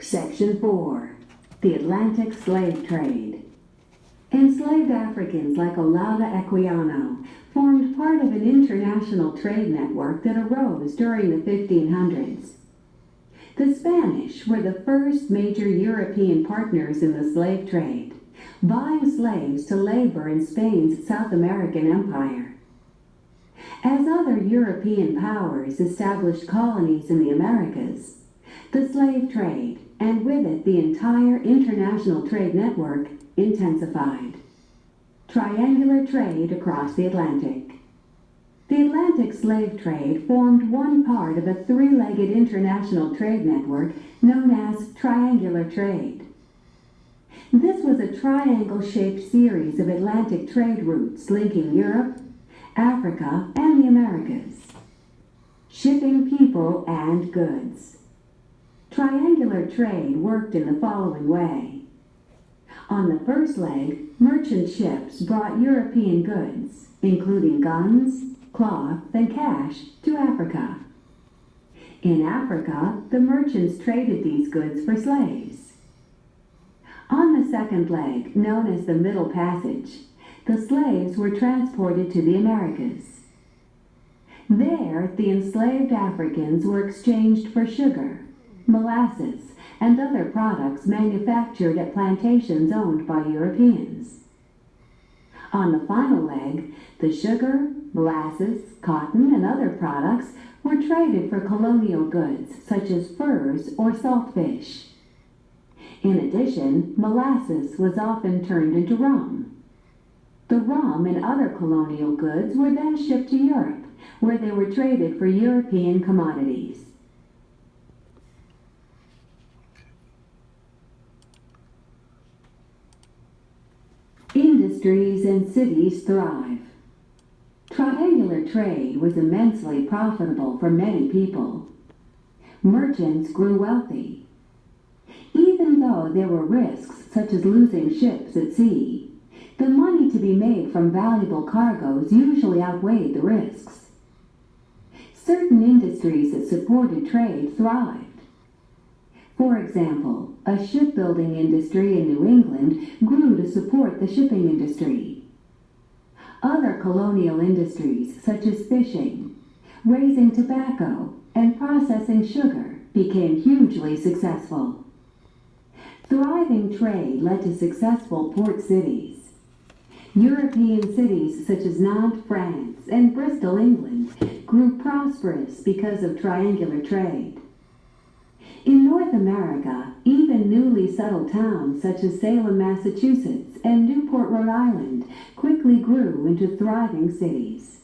Section 4. The Atlantic Slave Trade. Enslaved Africans like Olaudah Equiano formed part of an international trade network that arose during the 1500s. The Spanish were the first major European partners in the slave trade, buying slaves to labor in Spain's South American empire. As other European powers established colonies in the Americas, the slave trade, and with it the entire international trade network, intensified. Triangular trade across the Atlantic. The Atlantic slave trade formed one part of a three-legged international trade network known as triangular trade. This was a triangle-shaped series of Atlantic trade routes linking Europe, Africa, and the Americas, shipping people and goods. Triangular trade worked in the following way. On the first leg, merchant ships brought European goods, including guns, cloth, and cash, to Africa. In Africa, the merchants traded these goods for slaves. On the second leg, known as the Middle Passage, the slaves were transported to the Americas. There, the enslaved Africans were exchanged for sugar, molasses, and other products manufactured at plantations owned by Europeans. On the final leg, the sugar, molasses, cotton, and other products were traded for colonial goods such as furs or salt fish. In addition, molasses was often turned into rum. The rum and other colonial goods were then shipped to Europe, where they were traded for European commodities. Industries and cities thrive. Triangular trade was immensely profitable for many people. Merchants grew wealthy. Even though there were risks such as losing ships at sea, the money to be made from valuable cargoes usually outweighed the risks. Certain industries that supported trade thrived. For example, a shipbuilding industry in New England grew to support the shipping industry. Other colonial industries, such as fishing, raising tobacco, and processing sugar, became hugely successful. Thriving trade led to successful port cities. European cities such as Nantes, France, and Bristol, England, grew prosperous because of triangular trade. In North America, even newly settled towns such as Salem, Massachusetts, and Newport, Rhode Island, quickly grew into thriving cities.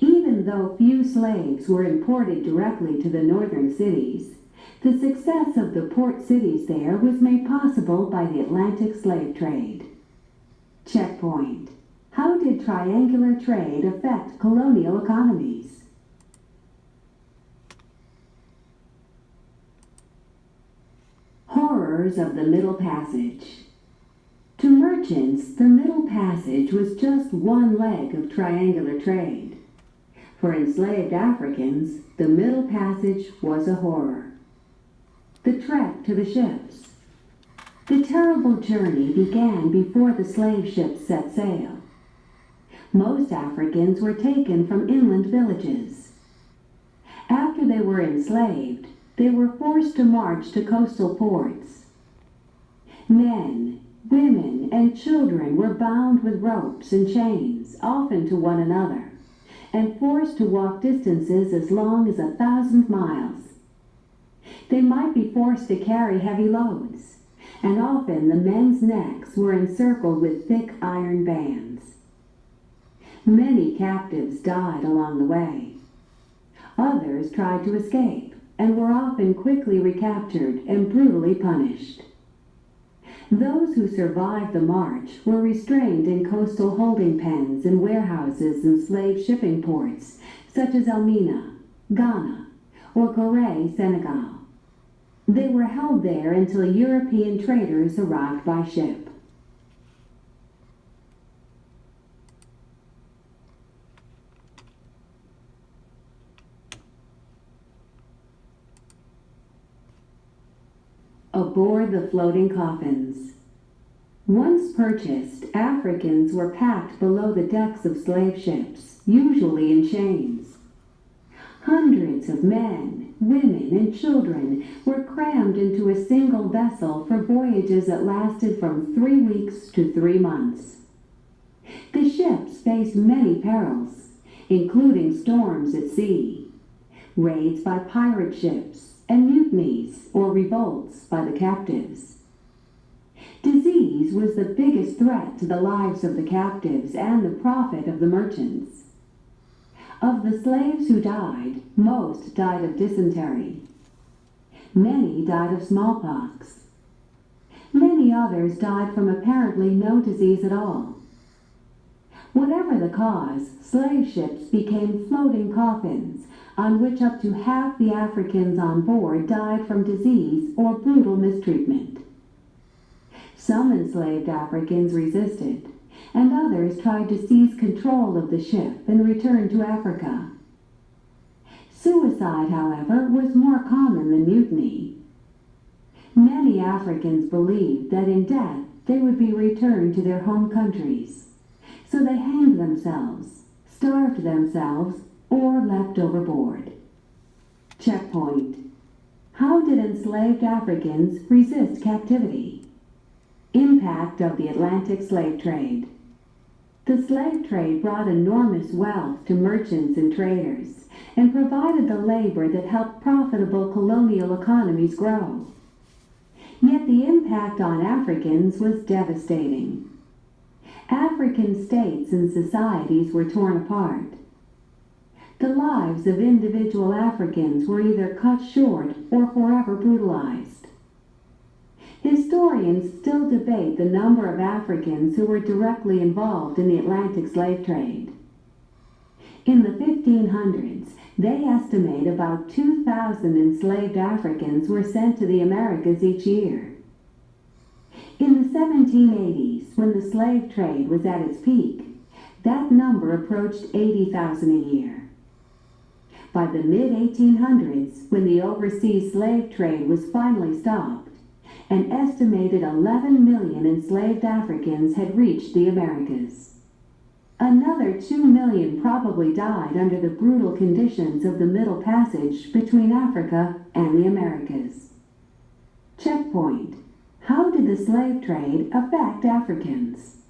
Even though few slaves were imported directly to the northern cities, the success of the port cities there was made possible by the Atlantic slave trade. Checkpoint. How did triangular trade affect colonial economies? Horrors of the Middle Passage. To merchants, the Middle Passage was just one leg of triangular trade. For enslaved Africans, the Middle Passage was a horror. The trek to the ships. The terrible journey began before the slave ships set sail. Most Africans were taken from inland villages. After they were enslaved, they were forced to march to coastal ports. Men, women, and children were bound with ropes and chains, often to one another, and forced to walk distances as long as 1,000 miles. They might be forced to carry heavy loads, and often the men's necks were encircled with thick iron bands. Many captives died along the way. Others tried to escape, and were often quickly recaptured and brutally punished. Those who survived the march were restrained in coastal holding pens and warehouses in slave shipping ports, such as Elmina, Ghana, or Gorée, Senegal. They were held there until European traders arrived by ship. aboard the floating coffins. Once purchased, Africans were packed below the decks of slave ships, usually in chains. Hundreds of men, women, and children were crammed into a single vessel for voyages that lasted from 3 weeks to 3 months. The ships faced many perils, including storms at sea, raids by pirate ships, and mutinies or revolts by the captives. Disease was the biggest threat to the lives of the captives and the profit of the merchants. Of the slaves who died, most died of dysentery. Many died of smallpox. Many others died from apparently no disease at all. Whatever the cause, slave ships became floating coffins on which up to half the Africans on board died from disease or brutal mistreatment. Some enslaved Africans resisted, and others tried to seize control of the ship and return to Africa. Suicide, however, was more common than mutiny. Many Africans believed that in death they would be returned to their home countries, so they hanged themselves, starved themselves, or leapt overboard. Checkpoint. How did enslaved Africans resist captivity? Impact of the Atlantic slave trade. The slave trade brought enormous wealth to merchants and traders and provided the labor that helped profitable colonial economies grow. Yet the impact on Africans was devastating. African states and societies were torn apart. The lives of individual Africans were either cut short or forever brutalized. Historians still debate the number of Africans who were directly involved in the Atlantic slave trade. In the 1500s, they estimate about 2,000 enslaved Africans were sent to the Americas each year. In the 1780s, when the slave trade was at its peak, that number approached 80,000 a year. By the mid-1800s, when the overseas slave trade was finally stopped, an estimated 11 million enslaved Africans had reached the Americas. Another 2 million probably died under the brutal conditions of the Middle Passage between Africa and the Americas. Checkpoint. How did the slave trade affect Africans?